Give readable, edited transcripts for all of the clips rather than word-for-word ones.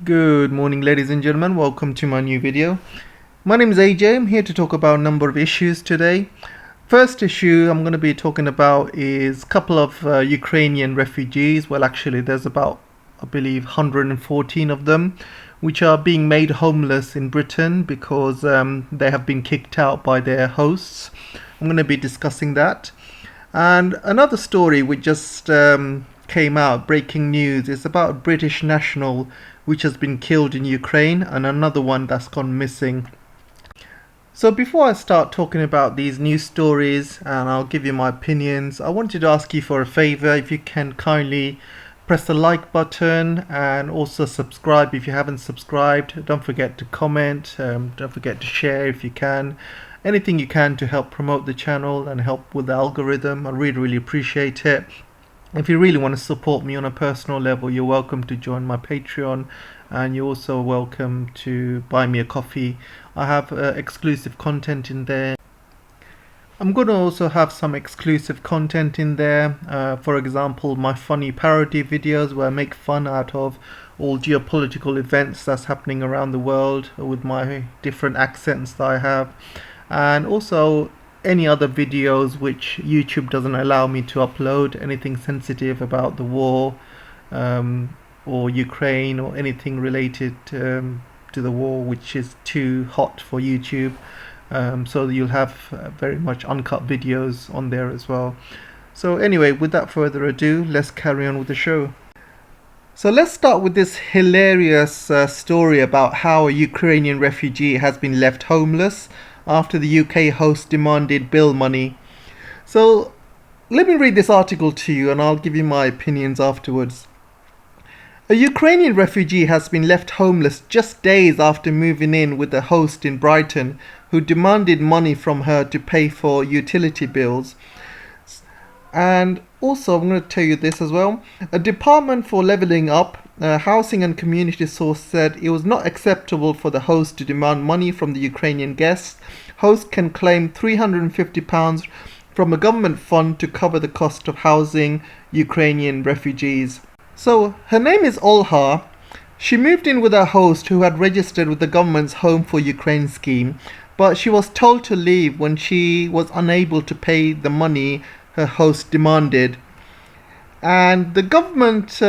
Good morning, ladies and gentlemen. Welcome to my new video. My name is AJ. I'm here to talk about a number of issues today. First issue I'm going to be talking about is a couple of Ukrainian refugees. Well, actually, there's about, I believe, 114 of them, which are being made homeless in Britain because they have been kicked out by their hosts. I'm going to be discussing that. And another story which just came out, breaking news, is about a British national which has been killed in Ukraine and another one that's gone missing. So before I start talking about these news stories and I'll give you my opinions, I wanted to ask you for a favor. If you can kindly press the like button and also subscribe if you haven't subscribed. Don't forget to comment, don't forget to share if you can. Anything you can to help promote the channel and help with the algorithm. I really appreciate it. If you really want to support me on a personal level, you're welcome to join my Patreon, and you're also welcome to buy me a coffee. I have exclusive content in there. I'm going to also have some exclusive content in there. For example, my funny parody videos where I make fun out of all geopolitical events that's happening around the world with my different accents that I have. And also any other videos which YouTube doesn't allow me to upload, anything sensitive about the war or Ukraine or anything related to the war which is too hot for YouTube. So you'll have very much uncut videos on there as well. So anyway, without further ado, let's carry on with the show. So let's start with this hilarious story about how a Ukrainian refugee has been left homeless after the UK host demanded bill money. So let me read this article to you and I'll give you my opinions afterwards. A Ukrainian refugee has been left homeless just days after moving in with a host in Brighton who demanded money from her to pay for utility bills. And also, I'm going to tell you this as well. A Department for Levelling Up, Housing and Community source said it was not acceptable for the host to demand money from the Ukrainian guests. Host can claim £350 from a government fund to cover the cost of housing Ukrainian refugees. So, her name is Olha. She moved in with her host who had registered with the government's Home for Ukraine scheme, but she was told to leave when she was unable to pay the money her host demanded. And the government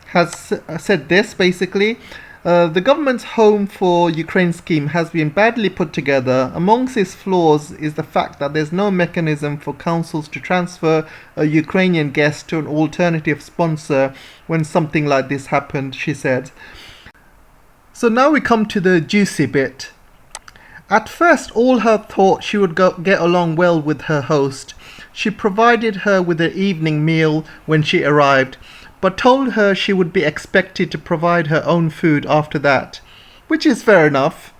has said this basically. The government's Home for Ukraine scheme has been badly put together. Amongst its flaws is the fact that there's no mechanism for councils to transfer a Ukrainian guest to an alternative sponsor when something like this happened, she said. So now we come to the juicy bit. At first, Olha thought she would get along well with her host. She provided her with an evening meal when she arrived, but told her she would be expected to provide her own food after that, which is fair enough.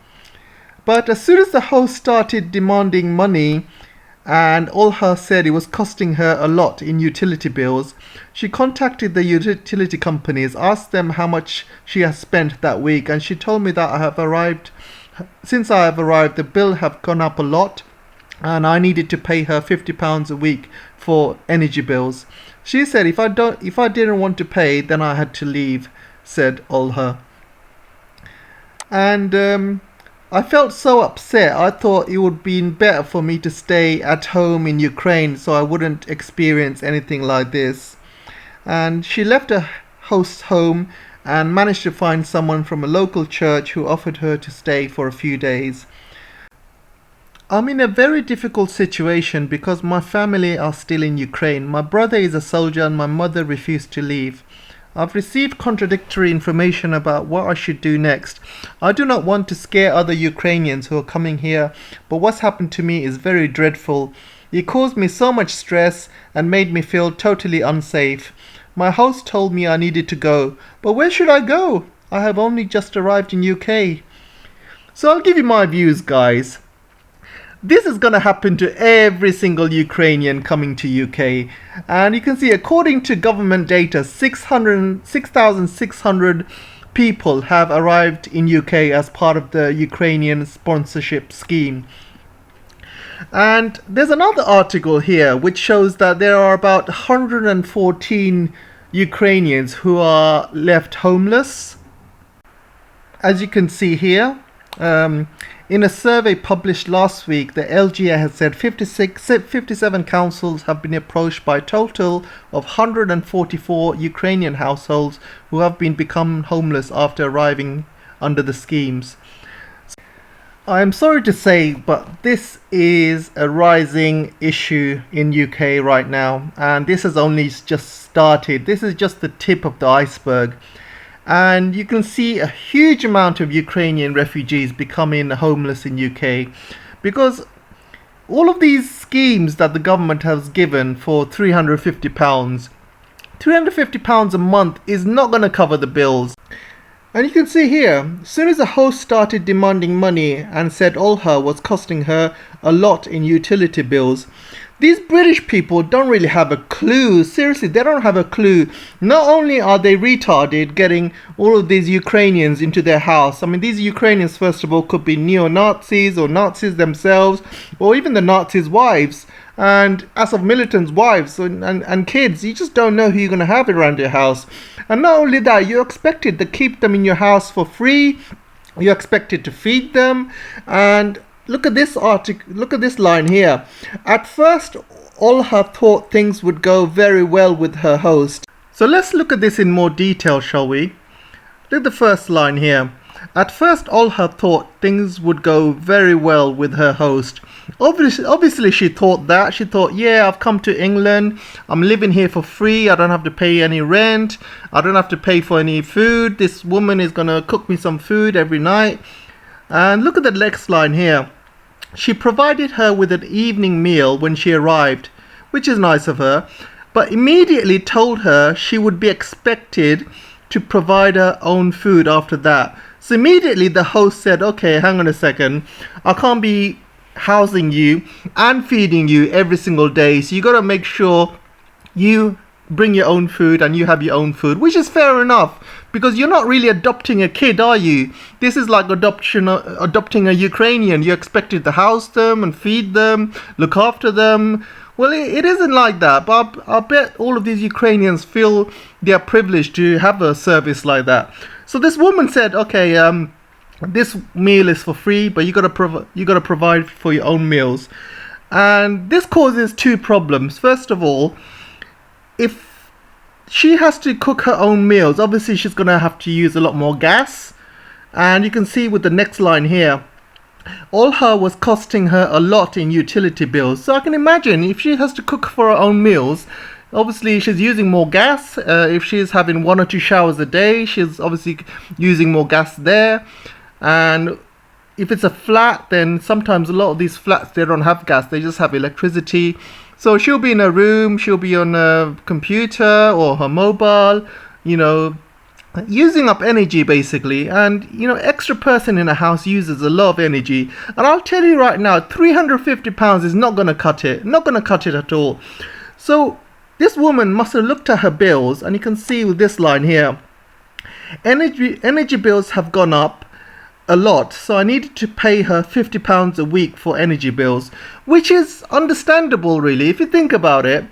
But as soon as the host started demanding money, and Olha said it was costing her a lot in utility bills, she contacted the utility companies, asked them how much she has spent that week, and she told me that since I have arrived, the bill have gone up a lot, and I needed to pay her £50 a week for energy bills. She said if I didn't want to pay, then I had to leave, said Olha. And I felt so upset. I thought it would be better for me to stay at home in Ukraine so I wouldn't experience anything like this. And she left her host's home and managed to find someone from a local church who offered her to stay for a few days. I'm in a very difficult situation because my family are still in Ukraine. My brother is a soldier and my mother refused to leave. I've received contradictory information about what I should do next. I do not want to scare other Ukrainians who are coming here, but what's happened to me is very dreadful. It caused me so much stress and made me feel totally unsafe. My host told me I needed to go, but where should I go? I have only just arrived in UK. So I'll give you my views, guys. This is going to happen to every single Ukrainian coming to UK. And you can see, according to government data, 6,600 people have arrived in UK as part of the Ukrainian sponsorship scheme. And there's another article here which shows that there are about 114 Ukrainians who are left homeless as you can see here, in a survey published last week, the LGA has said 57 councils have been approached by a total of 144 Ukrainian households who have become homeless after arriving under the schemes. I'm sorry to say, but this is a rising issue in UK right now, and this has only just started. This is just the tip of the iceberg. And you can see a huge amount of Ukrainian refugees becoming homeless in UK because all of these schemes that the government has given for £350, £350 a month is not going to cover the bills. And you can see here, as soon as the host started demanding money and said Olha was costing her a lot in utility bills, these British people don't really have a clue. Seriously, they don't have a clue. Not only are they retarded getting all of these Ukrainians into their house. I mean, these Ukrainians, first of all, could be neo-Nazis or Nazis themselves, or even the Nazis' wives. And as of militants' wives and kids, you just don't know who you're going to have around your house. And not only that, you're expected to keep them in your house for free. You're expected to feed them. And look at this article. Look at this line here. At first, Olha thought things would go very well with her host. So let's look at this in more detail, shall we? Look at the first line here. At first, Olha thought things would go very well with her host. Obviously, she thought that. She thought, yeah, I've come to England. I'm living here for free. I don't have to pay any rent. I don't have to pay for any food. This woman is going to cook me some food every night. And look at the next line here. She provided her with an evening meal when she arrived, which is nice of her, but immediately told her she would be expected to provide her own food after that. So immediately the host said, okay, hang on a second. I can't be housing you and feeding you every single day. So you got to make sure you bring your own food and you have your own food, which is fair enough because you're not really adopting a kid, are you? This is like adopting a Ukrainian. You're expected to house them and feed them, look after them. Well, it isn't like that, but I bet all of these Ukrainians feel they are privileged to have a service like that. So this woman said, okay, this meal is for free, but you gotta provide for your own meals. And this causes two problems. First of all, if she has to cook her own meals, obviously she's gonna have to use a lot more gas. And you can see with the next line here, Olha was costing her a lot in utility bills. So I can imagine if she has to cook for her own meals, obviously she's using more gas. If she's having 1 or 2 showers a day, she's obviously using more gas there. And if it's a flat, then sometimes a lot of these flats, they don't have gas, they just have electricity. So she'll be in her room, she'll be on a computer or her mobile, using up energy basically. And extra person in a house uses a lot of energy, and I'll tell you right now, £350 is not going to cut it, at all. So this woman must have looked at her bills, and you can see with this line here, energy bills have gone up a lot, so I needed to pay her £50 a week for energy bills, which is understandable really if you think about it.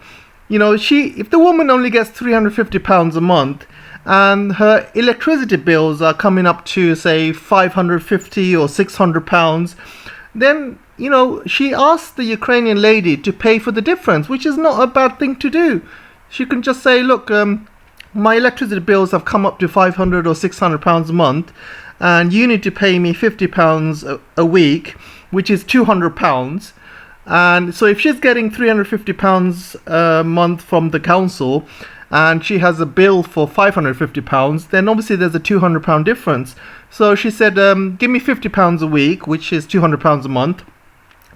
If the woman only gets £350 a month and her electricity bills are coming up to say £550 or £600, then she asked the Ukrainian lady to pay for the difference, which is not a bad thing to do. She can just say, look, my electricity bills have come up to £500 or £600 a month, and you need to pay me £50 a week, which is £200. And so if she's getting £350 a month from the council and she has a bill for £550, then obviously there's a £200 difference. So she said, give me £50 a week, which is £200 a month,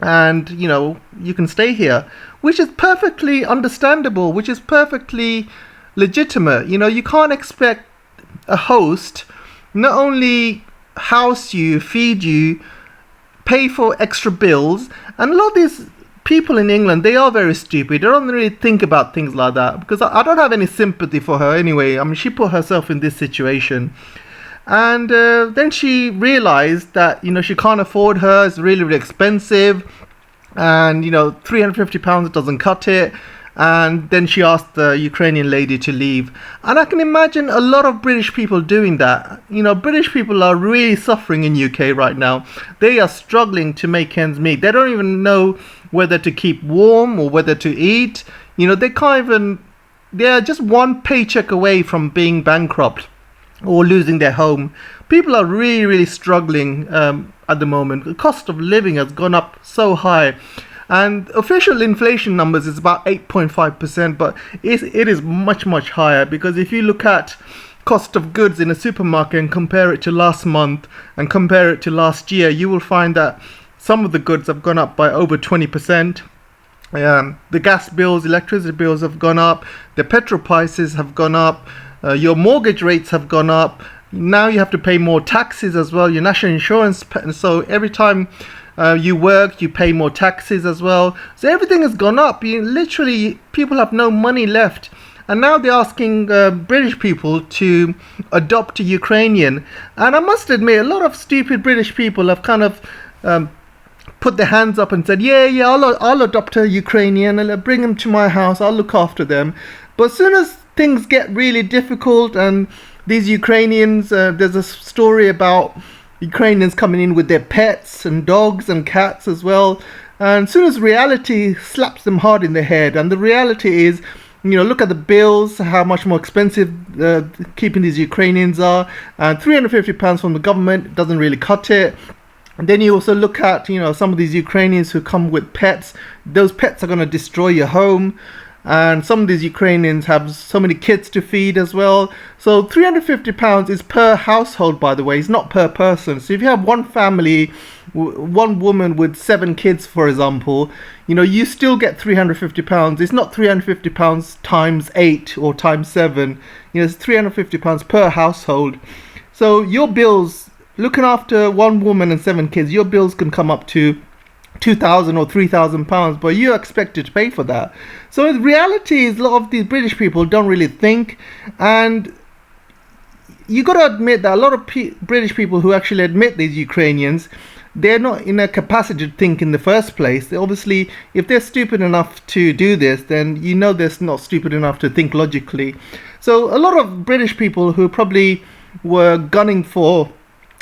and you can stay here, which is perfectly understandable, which is perfectly legitimate. You can't expect a host not only house you, feed you, pay for extra bills. And a lot of these people in England, they are very stupid. They don't really think about things like that, because I don't have any sympathy for her anyway. I mean, she put herself in this situation. And then she realized that, she can't afford her. It's really, really expensive. And, £350 doesn't cut it. and then she asked the Ukrainian lady to leave. And I can imagine a lot of British people doing that. You know, British people are really suffering in UK right now. They are struggling to make ends meet. They don't even know whether to keep warm or whether to eat. You know, they can't even, they're just one paycheck away from being bankrupt or losing their home. People are really struggling at the moment. The cost of living has gone up so high. And official inflation numbers is about 8.5%, but it is much higher, because if you look at cost of goods in a supermarket and compare it to last month and compare it to last year, you will find that some of the goods have gone up by over 20%. The gas bills, electricity bills have gone up, the petrol prices have gone up, your mortgage rates have gone up. Now you have to pay more taxes as well, your national insurance, so every time you work, you pay more taxes as well. So everything has gone up. Literally, people have no money left. And now they're asking British people to adopt a Ukrainian. And I must admit, a lot of stupid British people have kind of put their hands up and said, yeah, I'll adopt a Ukrainian, and I'll bring them to my house, I'll look after them. But as soon as things get really difficult, and these Ukrainians, there's a story about Ukrainians coming in with their pets and dogs and cats as well, and as soon as reality slaps them hard in the head, and the reality is, you know, look at the bills, how much more expensive keeping these Ukrainians are, and £350 from the government doesn't really cut it. And then you also look at, you know, some of these Ukrainians who come with pets. Those pets are going to destroy your home. And some of these Ukrainians have so many kids to feed as well. So £350 is per household, by the way. It's not per person. So if you have one family, one woman with 7 kids, for example, you know, you still get £350. It's not £350 times 8 or times 7. You know, it's £350 per household. So your bills, looking after one woman and 7 kids, your bills can come up to £2,000 or £3,000, but you're expected to pay for that. So the reality is, a lot of these British people don't really think, and you got to admit that a lot of British people who actually admit these Ukrainians, they're not in a capacity to think in the first place. Obviously, if they're stupid enough to do this, then you know they're not stupid enough to think logically. So a lot of British people who probably were gunning for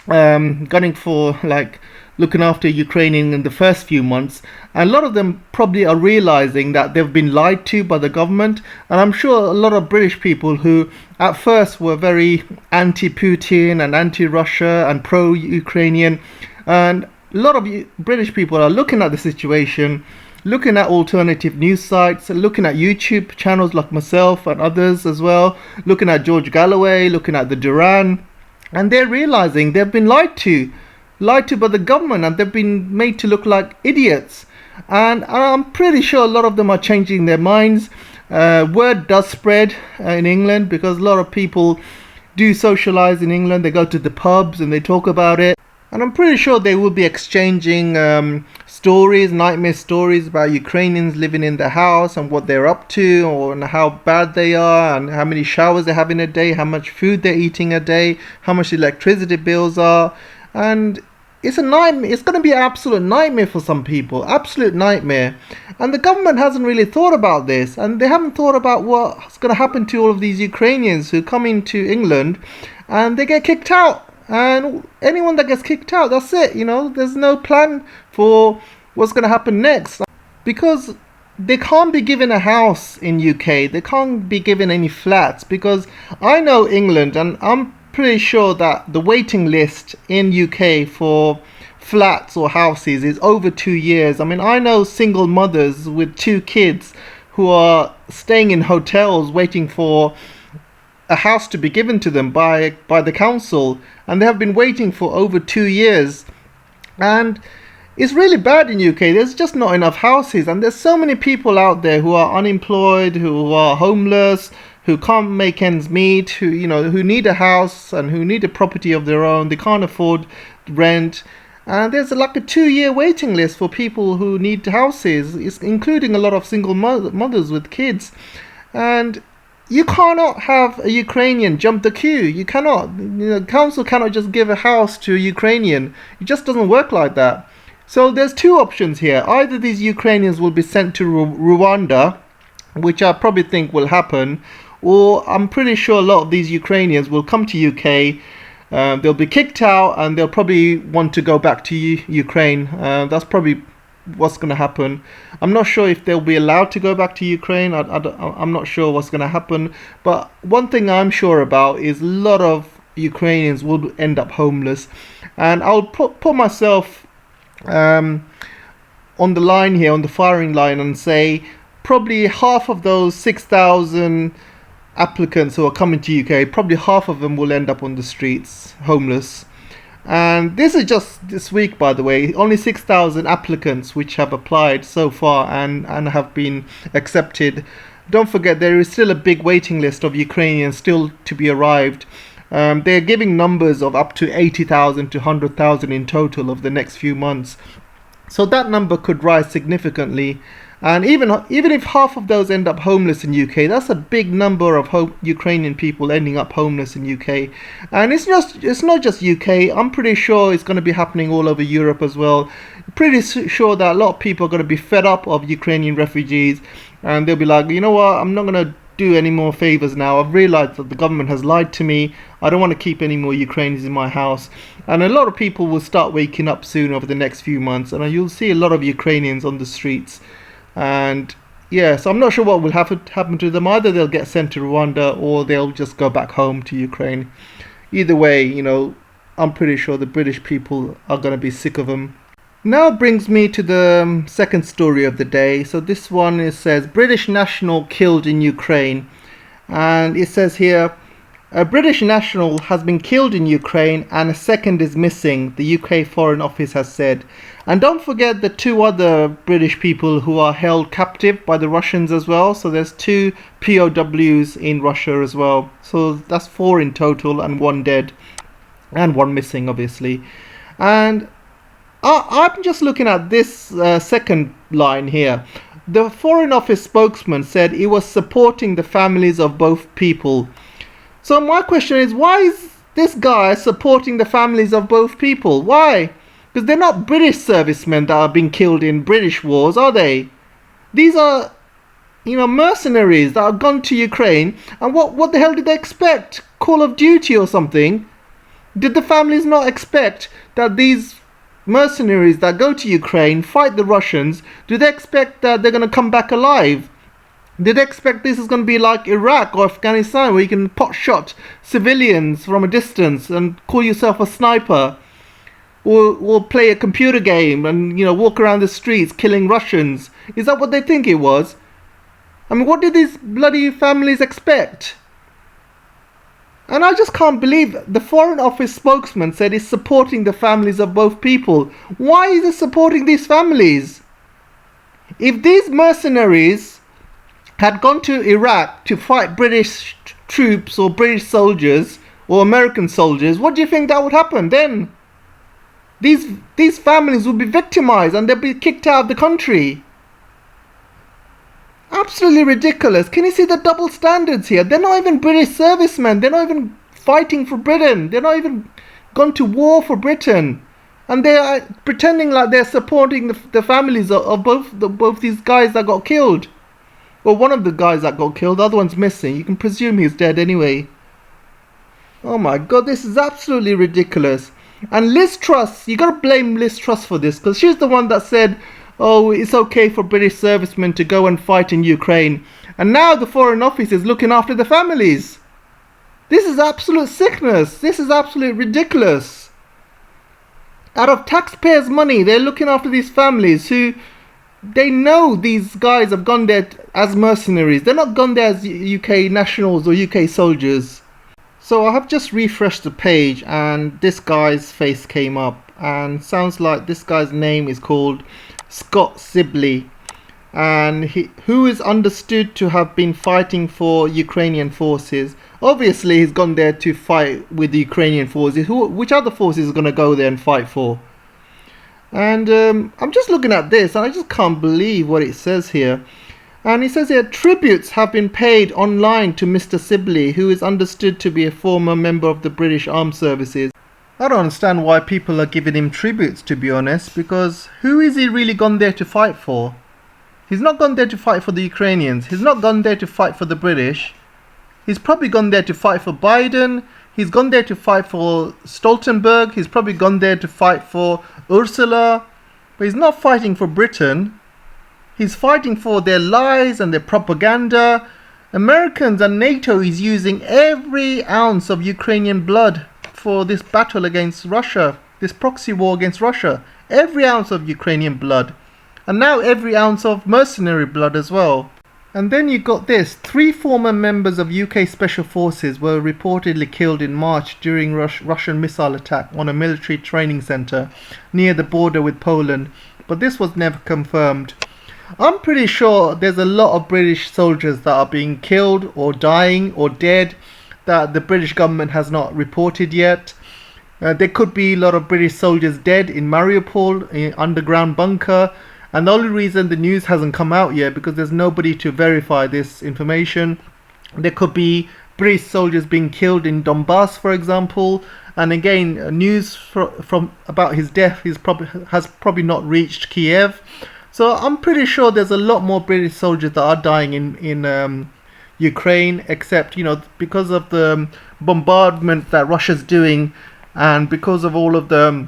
like looking after Ukrainian in the first few months, and a lot of them probably are realizing that they've been lied to by the government. And I'm sure a lot of British people who at first were very anti-Putin and anti-Russia and pro-Ukrainian, and a lot of British people are looking at the situation, looking at alternative news sites, looking at YouTube channels like myself and others as well, looking at George Galloway, looking at the Duran, and they're realizing they've been lied to by the government, and they've been made to look like idiots. And I'm pretty sure a lot of them are changing their minds. Word does spread in England, because a lot of people do socialize in England. They go to the pubs and they talk about it, and I'm pretty sure they will be exchanging stories, nightmare stories about Ukrainians living in the house and what they're up to, or how bad they are, and how many showers they have in a day, how much food they're eating a day, how much electricity bills are. And it's a nightmare. It's going to be an absolute nightmare for some people. Absolute nightmare. And the government hasn't really thought about this. And they haven't thought about what's going to happen to all of these Ukrainians who come into England and they get kicked out. And anyone that gets kicked out, that's it. You know, there's no plan for what's going to happen next. Because they can't be given a house in UK. They can't be given any flats. Because I know England, and I'm pretty sure that the waiting list in UK for flats or houses is over 2 years. I mean, I know single mothers with 2 kids who are staying in hotels waiting for a house to be given to them by the council, and they have been waiting for over 2 years. And it's really bad in UK. There's just not enough houses, and there's so many people out there who are unemployed, who are homeless, who can't make ends meet, who need a house and who need a property of their own. They can't afford rent. And there's like a 2-year waiting list for people who need houses, it's including a lot of single mothers with kids. And you cannot have a Ukrainian jump the queue. You cannot. The council cannot just give a house to a Ukrainian. It just doesn't work like that. So there's 2 options here. Either these Ukrainians will be sent to Rwanda which I probably think will happen, or I'm pretty sure a lot of these Ukrainians will come to UK. They'll be kicked out and they'll probably want to go back to Ukraine. That's probably what's going to happen. I'm not sure if they'll be allowed to go back to Ukraine. I'm not sure what's going to happen. But one thing I'm sure about is a lot of Ukrainians will end up homeless. And I'll put myself on the line here, on the firing line, and say probably half of those 6,000 applicants who are coming to UK, probably half of them will end up on the streets, homeless. And this is just this week, by the way, only 6,000 applicants which have applied so far and have been accepted. Don't forget, there is still a big waiting list of Ukrainians still to be arrived. They're giving numbers of up to 80,000 to 100,000 in total over the next few months. So that number could rise significantly. And even if half of those end up homeless in UK, that's a big number of Ukrainian people ending up homeless in UK. And it's not just UK. I'm pretty sure it's going to be happening all over Europe as well. Pretty sure that a lot of people are going to be fed up of Ukrainian refugees, and they'll be like, you know what, I'm not going to do any more favors now. I've realized that the government has lied to me. I don't want to keep any more Ukrainians in my house. And a lot of people will start waking up soon over the next few months, and you'll see a lot of Ukrainians on the streets. And yeah, so I'm not sure what will happen to them. Either they'll get sent to Rwanda or they'll just go back home to Ukraine. Either way, I'm pretty sure the British people are going to be sick of them. Now brings me to the second story of the day. So this one says British national killed in Ukraine. And it says here, a British national has been killed in Ukraine and a second is missing, the UK Foreign Office has said. And don't forget the 2 other British people who are held captive by the Russians as well. So there's 2 POWs in Russia as well. So that's 4 in total and 1 dead and 1 missing, obviously. And I'm just looking at this second line here. The Foreign Office spokesman said he was supporting the families of both people. So my question is, why is this guy supporting the families of both people? Why? Because they're not British servicemen that are being killed in British wars, are they? These are, mercenaries that have gone to Ukraine. And what the hell did they expect? Call of Duty or something? Did the families not expect that these mercenaries that go to Ukraine, fight the Russians, do they expect that they're going to come back alive? Did they expect this is going to be like Iraq or Afghanistan, where you can pot shot civilians from a distance and call yourself a sniper? Or play a computer game and, walk around the streets killing Russians? Is that what they think it was? I mean, what did these bloody families expect? And I just can't believe the Foreign Office spokesman said he's supporting the families of both people. Why is he supporting these families? If these mercenaries had gone to Iraq to fight British troops or British soldiers or American soldiers, what do you think that would happen then? These families would be victimized and they'd be kicked out of the country. Absolutely ridiculous. Can you see the double standards here? They're not even British servicemen. They're not even fighting for Britain. They're not even gone to war for Britain. And they are pretending like they're supporting the families of both these guys that got killed. Well, one of the guys that got killed, the other one's missing. You can presume he's dead anyway. Oh my god, this is absolutely ridiculous. And Liz Truss, you gotta blame Liz Truss for this, because she's the one that said, oh, it's okay for British servicemen to go and fight in Ukraine. And now the Foreign Office is looking after the families. This is absolute sickness. This is absolutely ridiculous. Out of taxpayers' money, they're looking after these families who, they know these guys have gone there as mercenaries. They're not gone there as UK nationals or UK soldiers. So I have just refreshed the page and this guy's face came up, and sounds like this guy's name is called Scott Sibley, and who is understood to have been fighting for Ukrainian forces. Obviously he's gone there to fight with the Ukrainian forces. Which other forces is going to go there and fight for? And I'm just looking at this and I just can't believe what it says here. And it says here, tributes have been paid online to Mr. Sibley, who is understood to be a former member of the British Armed Services. I don't understand why people are giving him tributes, to be honest, because who is he really gone there to fight for? He's not gone there to fight for the Ukrainians. He's not gone there to fight for the British. He's probably gone there to fight for Biden. He's gone there to fight for Stoltenberg. He's probably gone there to fight for Ursula. But he's not fighting for Britain. He's fighting for their lies and their propaganda. Americans and NATO is using every ounce of Ukrainian blood for this battle against Russia, this proxy war against Russia. Every ounce of Ukrainian blood. And now every ounce of mercenary blood as well. And then you got this. 3 former members of UK Special Forces were reportedly killed in March during Russian missile attack on a military training centre near the border with Poland. But this was never confirmed. I'm pretty sure there's a lot of British soldiers that are being killed or dying or dead that the British government has not reported yet. There could be a lot of British soldiers dead in Mariupol, in underground bunker. And the only reason the news hasn't come out yet because there's nobody to verify this information. There could be British soldiers being killed in Donbass, for example. And again, news from about his death has probably not reached Kiev. So I'm pretty sure there's a lot more British soldiers that are dying in Ukraine, except, because of the bombardment that Russia's doing and because of all of the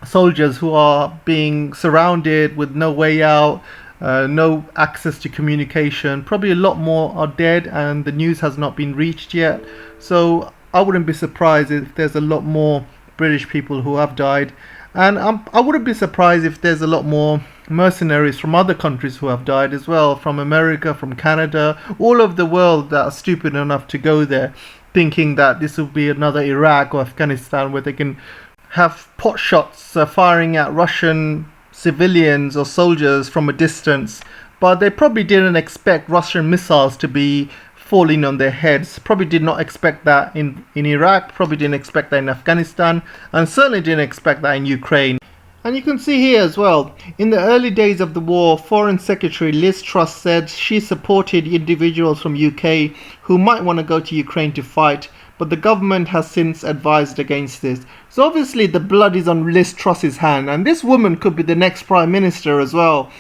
soldiers who are being surrounded with no way out, no access to communication. Probably a lot more are dead and the news has not been reached yet. So I wouldn't be surprised if there's a lot more British people who have died. And I wouldn't be surprised if there's a lot more mercenaries from other countries who have died as well, from America, from Canada, all over the world that are stupid enough to go there, thinking that this will be another Iraq or Afghanistan where they can have pot shots firing at Russian civilians or soldiers from a distance. But they probably didn't expect Russian missiles to be falling on their heads. Probably did not expect that in Iraq, probably didn't expect that in Afghanistan, and certainly didn't expect that in Ukraine. And you can see here as well, in the early days of the war, Foreign Secretary Liz Truss said she supported individuals from UK who might want to go to Ukraine to fight, but the government has since advised against this. So obviously the blood is on Liz Truss's hand, and this woman could be the next Prime Minister as well.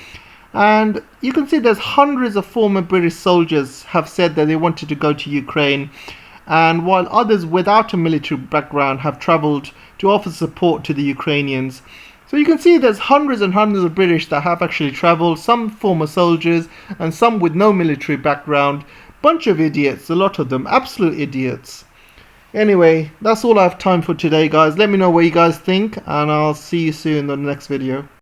And you can see there's hundreds of former British soldiers have said that they wanted to go to Ukraine, and while others without a military background have travelled to offer support to the Ukrainians. So you can see there's hundreds and hundreds of British that have actually travelled, some former soldiers and some with no military background. Bunch of idiots, a lot of them, absolute idiots. Anyway, that's all I have time for today, guys. Let me know what you guys think, and I'll see you soon in the next video.